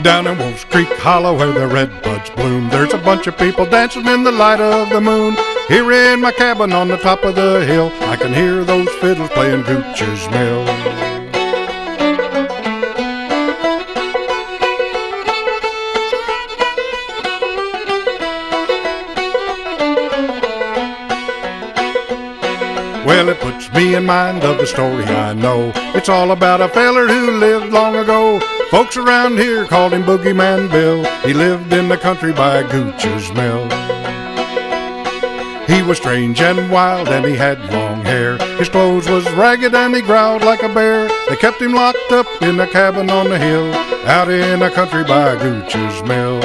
Down in Wolf's Creek Hollow where the redbuds bloom, there's a bunch of people dancing in the light of the moon. Here in my cabin on the top of the hill, I can hear those fiddles playing Gooch's Mill. Well, it puts me in mind of the story I know. It's all about a feller who lived long ago. Folks around here called him Boogeyman Bill. He lived in the country by Gooch's Mill. He was strange and wild and he had long hair. His clothes was ragged and he growled like a bear. They kept him locked up in a cabin on the hill, out in the country by Gooch's Mill.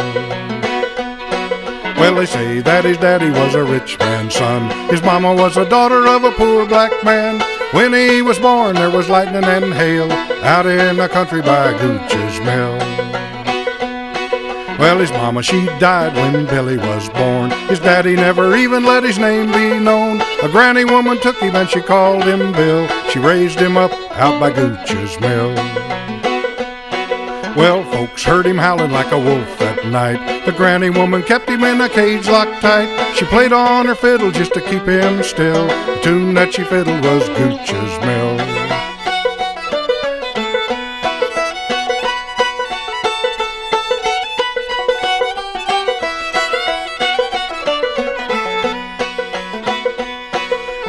Well, they say that his daddy was a rich man's son. His mama was the daughter of a poor black man. When he was born, there was lightning and hail, out in the country by Gooch's Mill. Well, his mama, she died when Billy was born. His daddy never even let his name be known. A granny woman took him and she called him Bill. She raised him up out by Gooch's Mill. Well, folks heard him howling like a wolf at night. The granny woman kept him in a cage locked tight. She played on her fiddle just to keep him still. The tune that she fiddled was Gooch's Mill.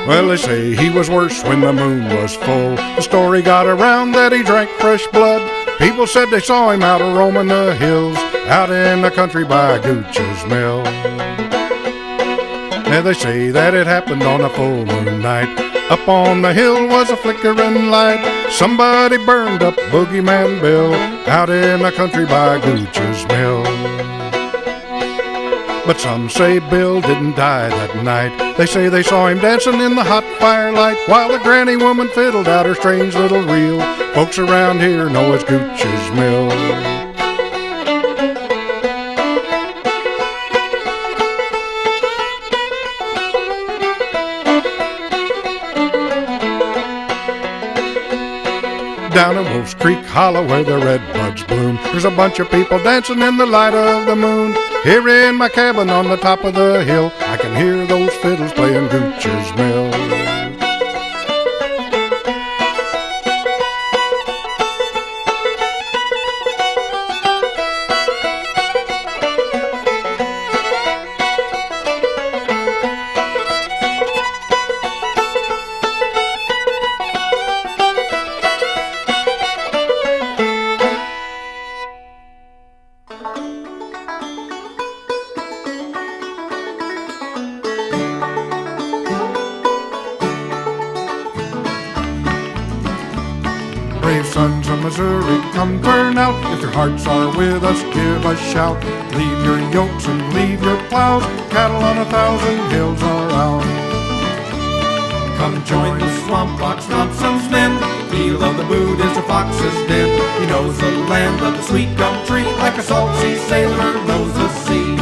Well, they say he was worse when the moon was full. The story got around that he drank fresh blood. People said they saw him out roaming the hills, out in the country by Gooch's Mill. Now they say that it happened on a full moon night. Up on the hill was a flickering light. Somebody burned up Boogeyman Bill, out in the country by Gooch's Mill. But some say Bill didn't die that night. They say they saw him dancing in the hot firelight, while the granny woman fiddled out her strange little reel. Folks around here know it's Gooch's Mill. Down in Wolf's Creek Hollow where the redbuds bloom, there's a bunch of people dancing in the light of the moon. Here in my cabin on the top of the hill, I can hear those fiddles playing Gooch's Mill. Brave sons of Missouri, come turn out. If your hearts are with us, give a shout. Leave your yokes and leave your plows. Cattle on 1,000 hills are out. Come join the swamp fox, Thompson's men. Feel of the boot is a fox's den. He knows the land of the sweet gum tree, like a salt sea sailor knows the sea.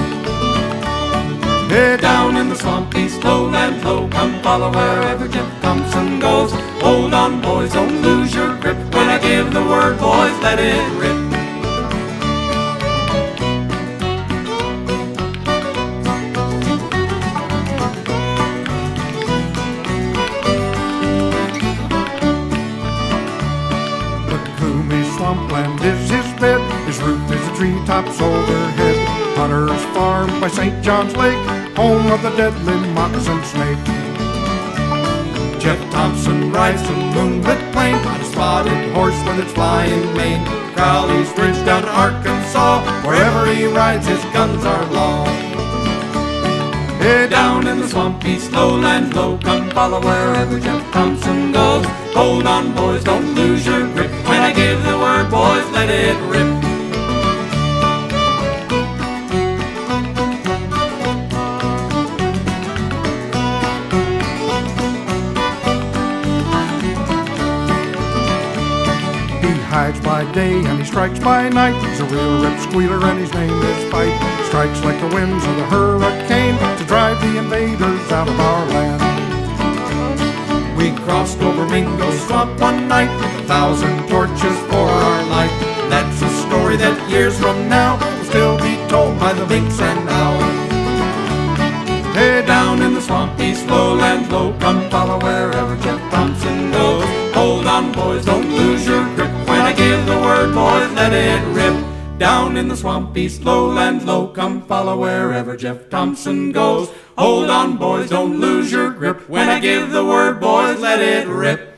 Hey, down in the swampy lowland flow, come follow wherever Jeff Thompson goes. Hold on, boys, don't lose your grip. When I give the word, boys, let it rip. The Koomy swampland is his bed. His roof is the treetops overhead. Hunter's Farm by St. John's Lake, home of the deadly moccasin snake. Jeff Thompson rides the moonlit plain on a spotted horse with its flying mane. Crowley's Ridge down to Arkansas, wherever he rides his guns are long. Hey, down in the swampy lowland low, come follow wherever Jeff Thompson goes. Hold on, boys, don't lose your grip. When I give the word, boys, let it rip. Hides by day and he strikes by night. He's a real rip squealer and his name is Fight. He strikes like the winds of the hurricane to drive the invaders out of our land. We crossed over Mingo Swamp one night with 1,000 torches for our light. That's a story that years from now will still be told by the lynx and owl. Hey, down in the swampy slowland low, come follow wherever Jeff Thompson goes. Hold on, boys, don't lose your grip. When I give the word, boys, let it rip. Down in the swampy slowland low, come follow wherever Jeff Thompson goes. Hold on, boys, don't lose your grip. When I give the word, boys, let it rip.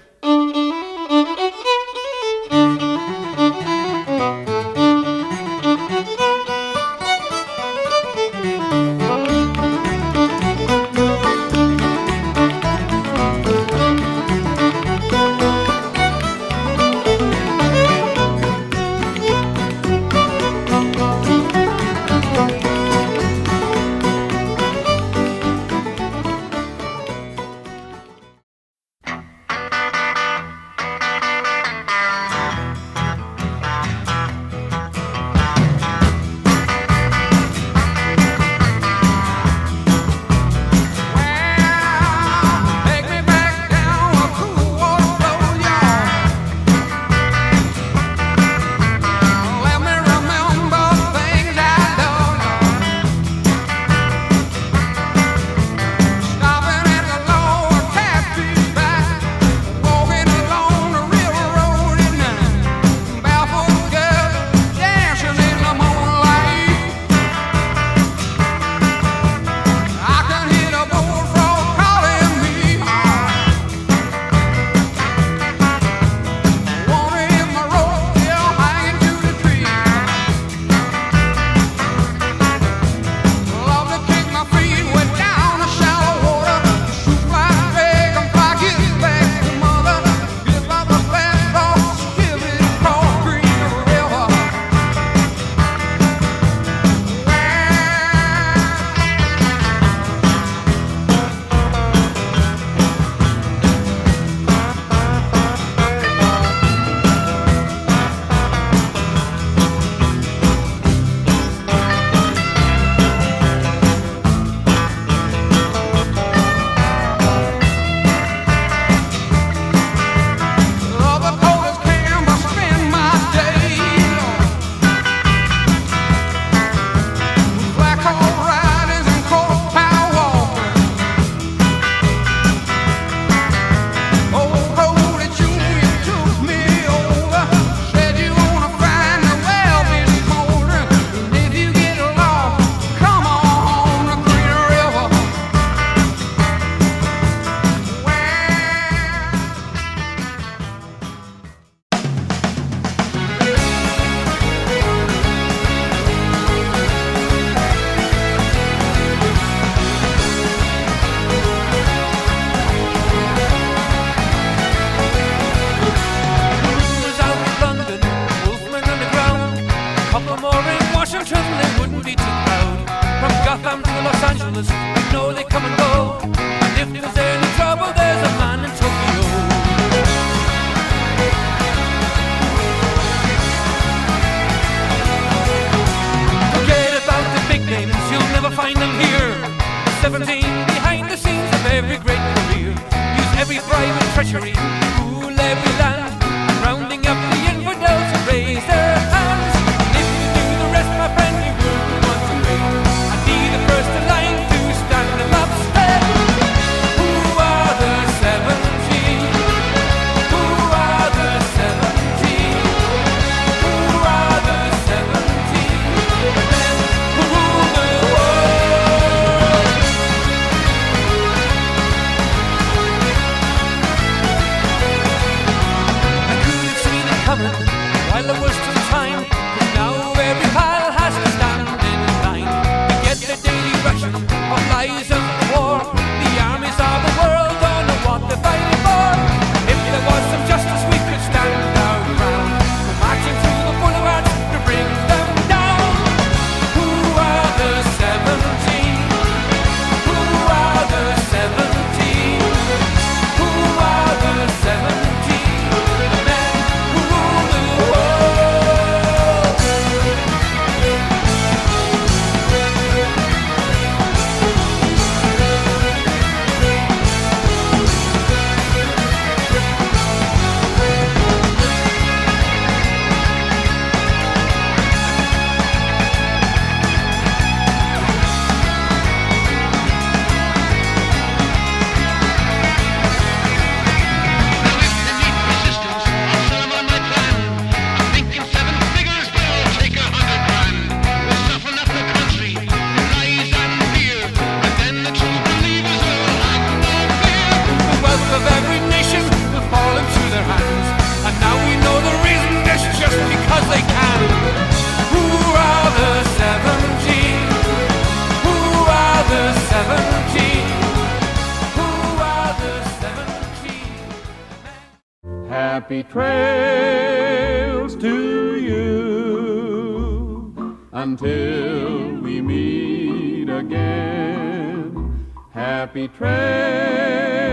Happy trails to you until we meet again. Happy trails